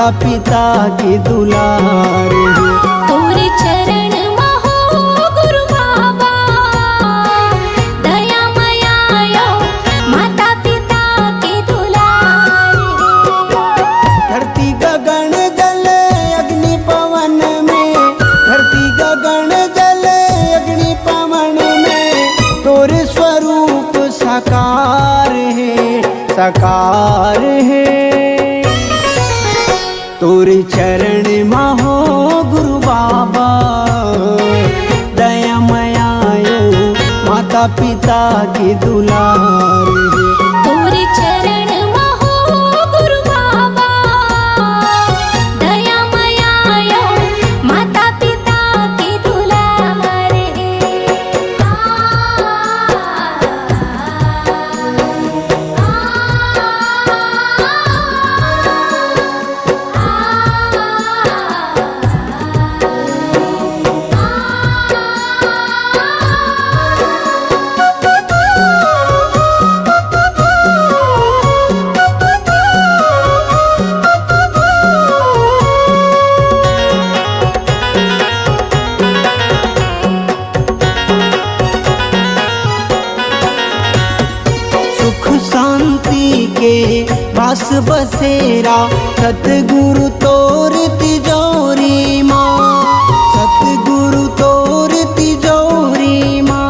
माता पिता की दुलार है। तोरे चरण महो गुरु बाबा, दया मयायो माता पिता की दुलार है। धरती गगन जल अग्नि पवन में, धरती गगन जल अग्नि पवन में तोरे स्वरूप साकार है, साकार है। तोरे चरण महो गुरु बाबा, दया मयायो माता पिता की दुलार है। तोरे चरण महो गुरु बाबा, दया मयायो माता पिता की दुलार है। सुख शांति के वास बसेरा, सतगुरु तोर तिजोरी माँ, सतगुरु तोर तिजोरी माँ।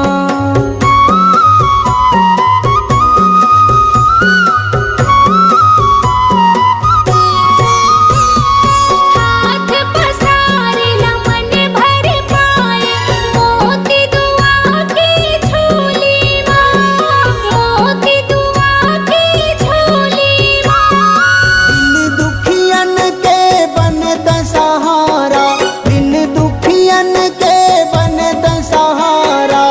हाथ पसारे मन भर पाए, मोती दुआ की झोली माँ, मोती दुआ की झोली माँ। दिन दुखियन के बनत सहारा, दिन दुखियन के बनत सहारा।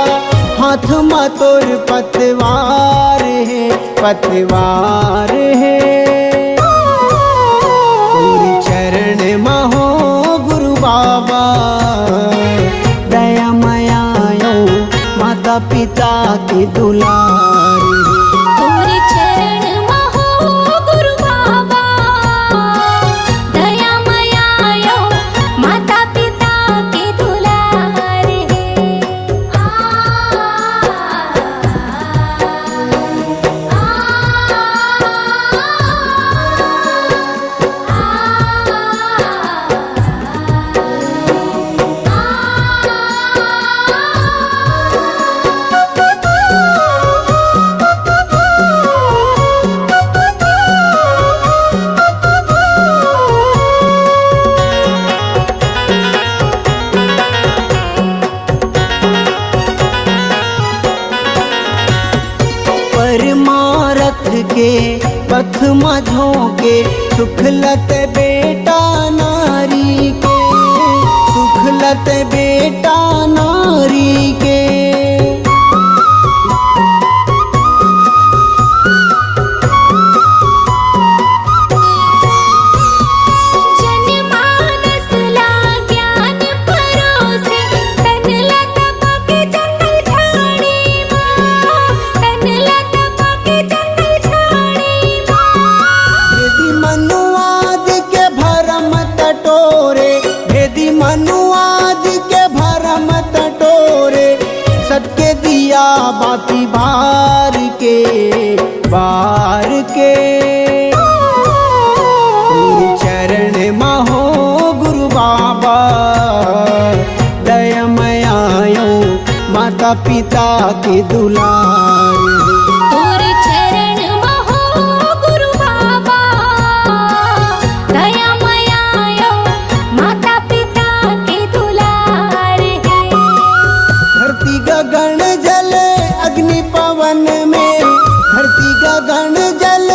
हाथ में तोर पतवार है, पतवार है। तोर चरण महो गुरु बाबा, दया मयायो माता पिता की दुलार है। तोरे चरण महो गुरु बाबा, दया मयायो माता पिता की दुलार है। परमारथ के पथ में झोंके, सुखलत बेटा नारी के, सुखलत बेटा नारी के। जनमानस ला ज्ञान परोसे, तन लत पके जंगल झाड़ी माँ, तन लत पके जंगल झाड़ी माँ। भेदी मनुवाद के भरम टटोरे, भेदी मनुवाद के भरम टटोरे। सत्य दिया बाती बार के, बार के। तोरे चरण महो गुरु बाबा, दया मयायो माता पिता की दुलार है। तोरे चरण महो गुरु बाबा, दया मयायो माता पिता की दुलार है। धरती गगन जल अग्नि पवन में, धरती गगन जल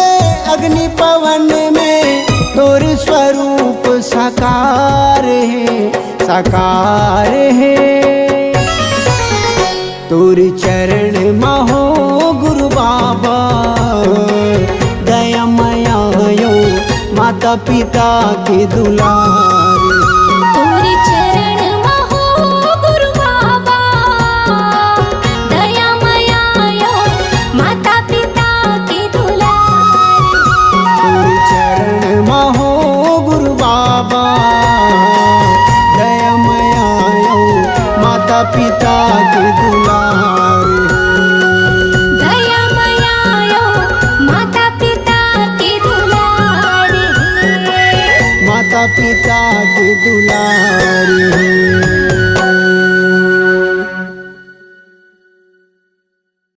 अग्नि पवन में तोर स्वरूप साकार है, साकार है। तोर चरण महो गुरु बाबा, दया मयायो माता पिता की दुलार है। तोरे चरण महो गुरु बाबा, दया मयायो माता पिता की दुलार है। तोर चरण महो गुरु पिता के दुलार